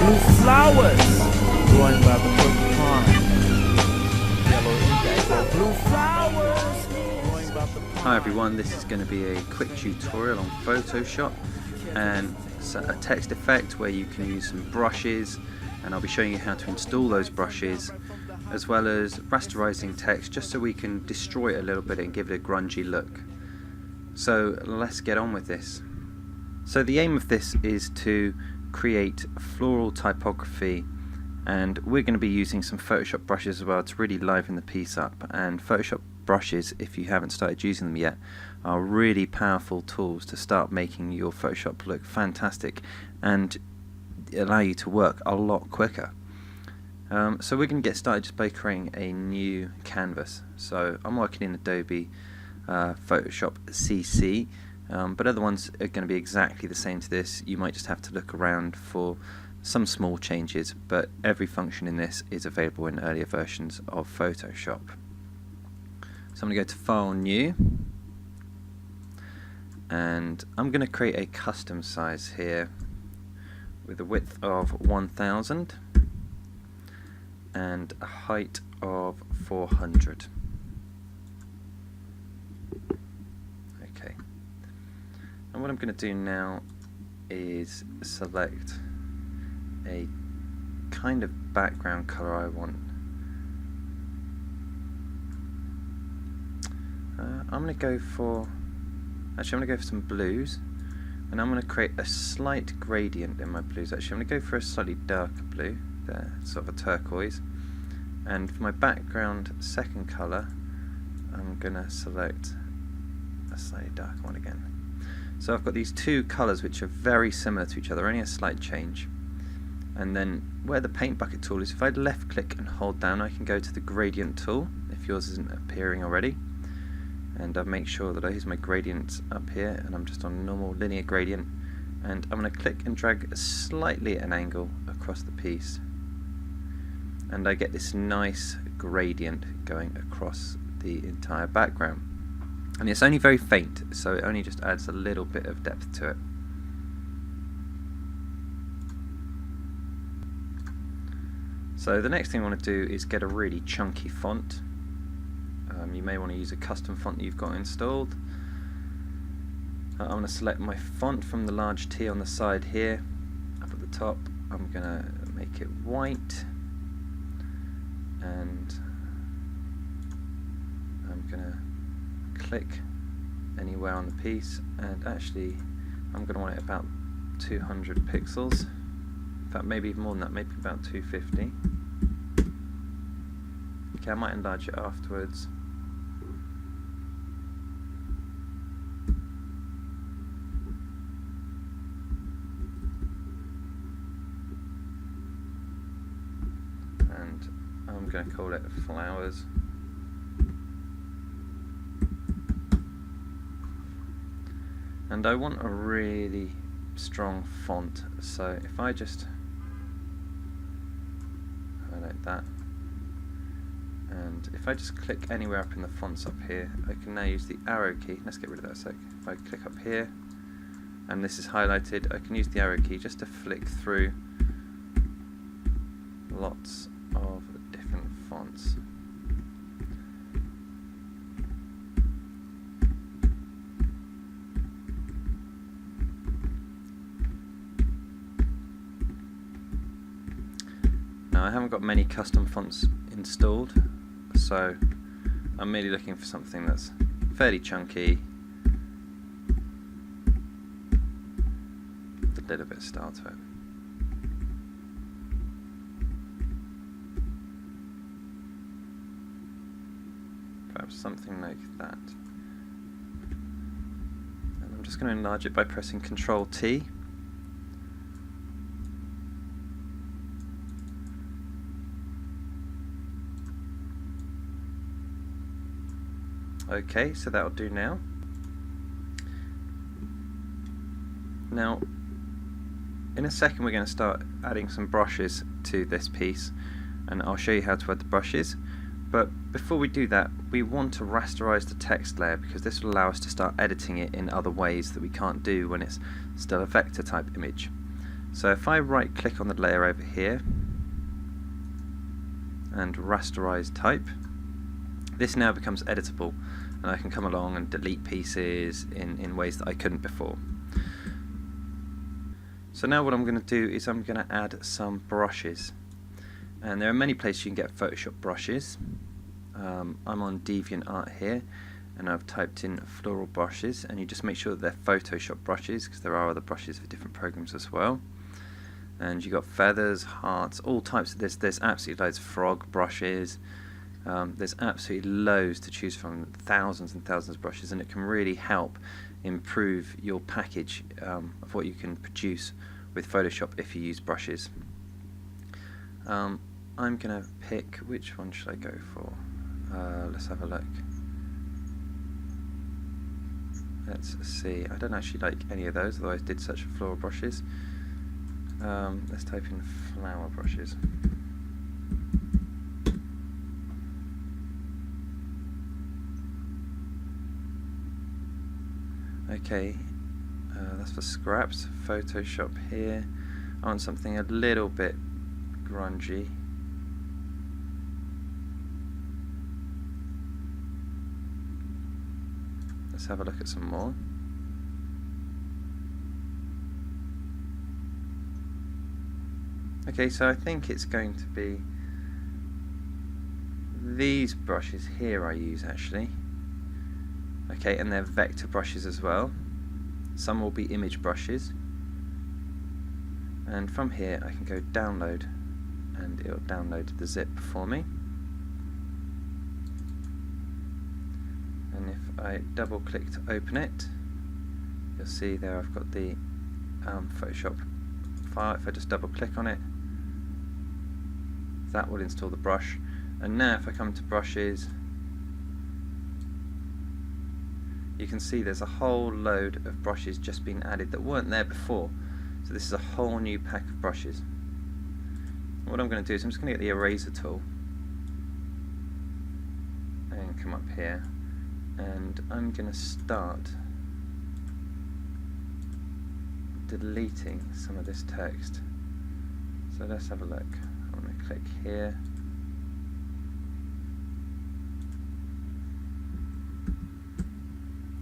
blue flowers growing by the brook pond. Yellow indigo, blue flowers growing by the pond. Hi everyone, this is going to be a quick tutorial on Photoshop and a text effect where you can use some brushes, and I'll be showing you how to install those brushes, as well as rasterizing text just so we can destroy it a little bit and give it a grungy look. So let's get on with this. So the aim of this is to create floral typography, and we're going to be using some Photoshop brushes as well to really liven the piece up. And Photoshop brushes, if you haven't started using them yet, are really powerful tools to start making your Photoshop look fantastic and allow you to work a lot quicker. So we're going to get started just by creating a new canvas. So I'm working in Adobe Photoshop CC, but other ones are going to be exactly the same to this. You might just have to look around for some small changes, but every function in this is available in earlier versions of Photoshop. So I'm going to go to File, New, and I'm going to create a custom size here with a width of 1000 and a height of 400. Okay, and what I'm going to do now is select a kind of background color I want. I'm going to go for some blues, and I'm going to create a slight gradient in my blues. Actually, I'm going to go for a slightly darker blue, there, sort of a turquoise. And for my background second color, I'm going to select a slightly darker one again. So I've got these two colors which are very similar to each other, only a slight change. And then where the paint bucket tool is, if I left click and hold down, I can go to the gradient tool if yours isn't appearing already. And I'll make sure that I use my gradients up here, and I'm just on normal linear gradient, and I'm going to click and drag slightly at an angle across the piece, and I get this nice gradient going across the entire background. And it's only very faint, so it only just adds a little bit of depth to it. So the next thing I want to do is get a really chunky font. You may want to use a custom font that you've got installed. I'm going to select my font from the large T on the side here, up at the top. I'm going to make it white, and I'm going to click anywhere on the piece, and actually I'm going to want it about 200 pixels. In fact, maybe even more than that, maybe about 250. Okay, I might enlarge it afterwards. And I'm going to call it Flowers. And I want a really strong font, so if I just highlight that, and if I just click anywhere up in the fonts up here, I can now use the arrow key. Let's get rid of that a sec. If I click up here and this is highlighted, I can use the arrow key just to flick through lots of different fonts. Now I haven't got many custom fonts installed, so I'm merely looking for something that's fairly chunky with a little bit of style to it. Perhaps something like that. And I'm just going to enlarge it by pressing Ctrl T. Okay, so that'll do now. Now, in a second we're going to start adding some brushes to this piece, and I'll show you how to add the brushes. But before we do that, we want to rasterize the text layer, because this will allow us to start editing it in other ways that we can't do when it's still a vector type image. So if I right click on the layer over here and rasterize type, this now becomes editable, and I can come along and delete pieces in ways that I couldn't before. So now what I'm going to do is I'm going to add some brushes, and there are many places you can get Photoshop brushes. I'm on DeviantArt here, and I've typed in floral brushes, and you just make sure that they're Photoshop brushes, because there are other brushes for different programs as well. And you've got feathers, hearts, all types of this. There's absolutely loads of frog brushes. There's absolutely loads to choose from, thousands and thousands of brushes, and it can really help improve your package of what you can produce with Photoshop if you use brushes. I'm going to pick, which one should I go for? Let's have a look. Let's see, I don't actually like any of those, although I did search for floral brushes. Let's type in flower brushes. Okay, that's for scraps. Photoshop here. I want something a little bit grungy. Let's have a look at some more. Okay, so I think it's going to be these brushes here I use actually. Okay, and they're vector brushes as well. Some will be image brushes. And from here I can go download, and it'll download the zip for me. And if I double click to open it, you'll see there I've got the Photoshop file. If I just double click on it, that will install the brush. And now if I come to brushes, you can see there's a whole load of brushes just been added that weren't there before. So this is a whole new pack of brushes. What I'm going to do is I'm just going to get the eraser tool and come up here, and I'm going to start deleting some of this text. So let's have a look. I'm going to click here.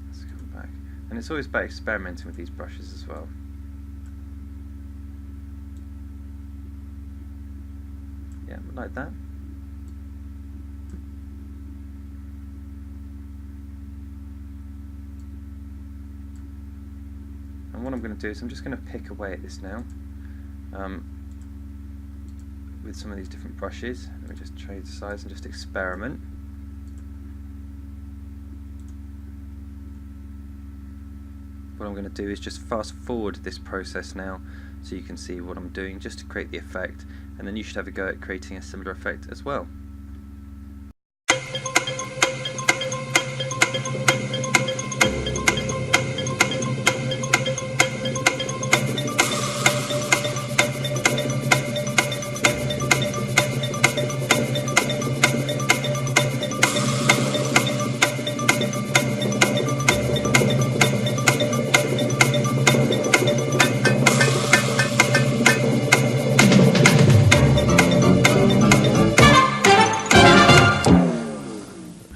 Let's come back. And it's always about experimenting with these brushes as well. Yeah, like that. And what I'm going to do is I'm just going to pick away at this now with some of these different brushes. Let me just change the size and just experiment. What I'm going to do is just fast forward this process now so you can see what I'm doing, just to create the effect, and then you should have a go at creating a similar effect as well.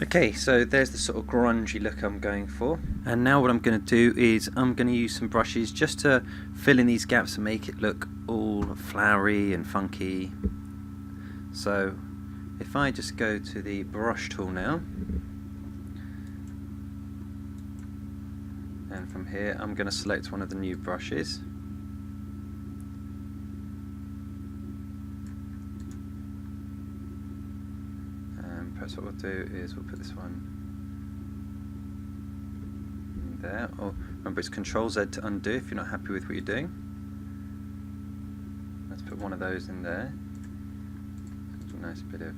Okay, so there's the sort of grungy look I'm going for, and now what I'm going to do is I'm going to use some brushes just to fill in these gaps and make it look all flowery and funky. So if I just go to the brush tool now, and from here I'm going to select one of the new brushes. Perhaps what we'll do is we'll put this one in there. Or remember, it's Control Z to undo if you're not happy with what you're doing. Let's put one of those in there. A nice bit of.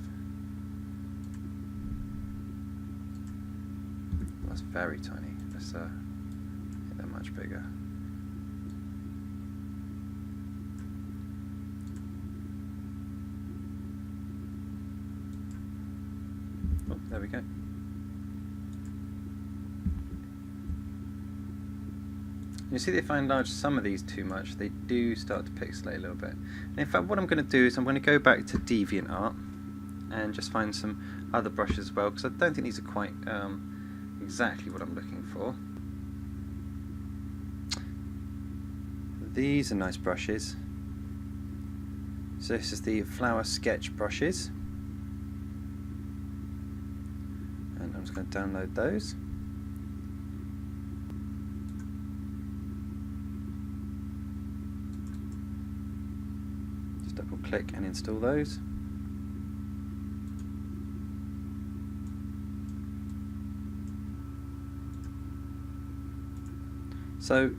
That's very tiny. Let's make that much bigger. Oh, there we go. You see, if I enlarge some of these too much, they do start to pixelate a little bit. And in fact, what I'm going to do is I'm going to go back to DeviantArt and just find some other brushes as well, because I don't think these are quite exactly what I'm looking for. These are nice brushes. So this is the Flower Sketch brushes, and I'm just going to download those. Just double click and install those. So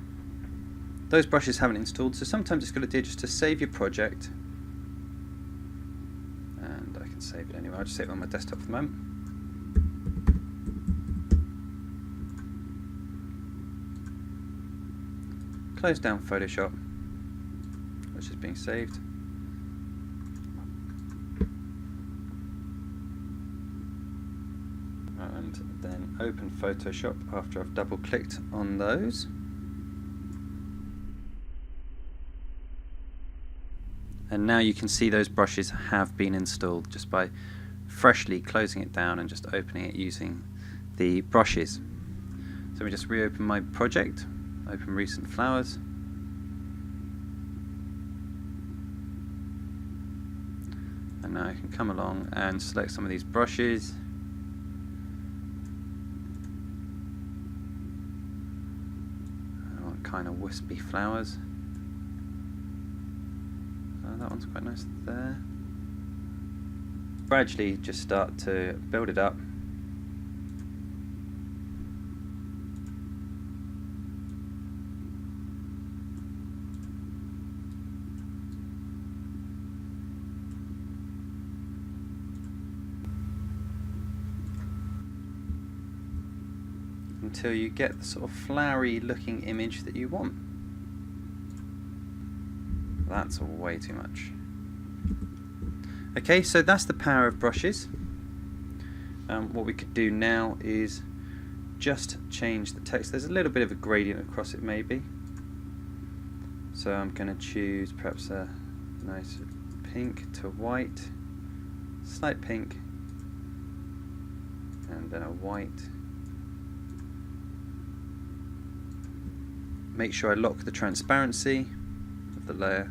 those brushes haven't installed, so sometimes it's a good idea just to save your project. And I can save it anyway, I'll just save it on my desktop for the moment. Close down Photoshop, which is being saved. And then open Photoshop after I've double clicked on those. And now you can see those brushes have been installed just by freshly closing it down and just opening it using the brushes. So let me just reopen my project, open recent flowers. And now I can come along and select some of these brushes. I want kind of wispy flowers. That one's quite nice there. Gradually just start to build it up. Until you get the sort of flowery looking image that you want. That's way too much. Okay, so that's the power of brushes. What we could do now is just change the text. There's a little bit of a gradient across it maybe. So I'm going to choose perhaps a nice pink to white, slight pink, and then a white. Make sure I lock the transparency of the layer.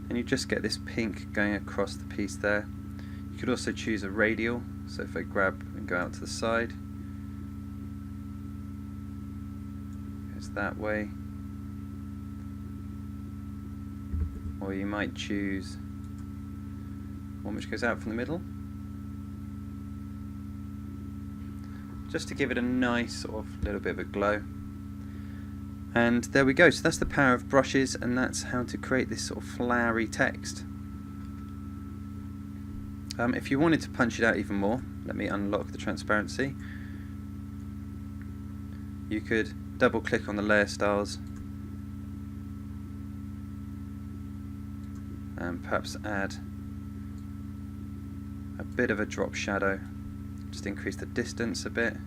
And you just get this pink going across the piece there. You could also choose a radial, so if I grab and go out to the side, it goes that way. Or you might choose one which goes out from the middle, just to give it a nice sort of little bit of a glow. And there we go, so that's the power of brushes, and that's how to create this sort of flowery text. If you wanted to punch it out even more, let me unlock the transparency. You could double click on the layer styles and perhaps add a bit of a drop shadow, just increase the distance a bit,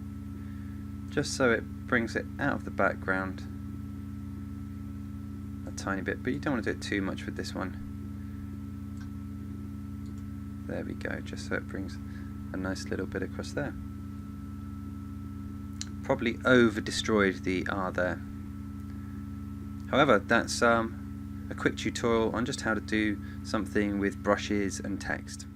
just so it brings it out of the background a tiny bit, but you don't want to do it too much with this one. There we go, just so it brings a nice little bit across there. Probably over destroyed the R there. However, that's a quick tutorial on just how to do something with brushes and text.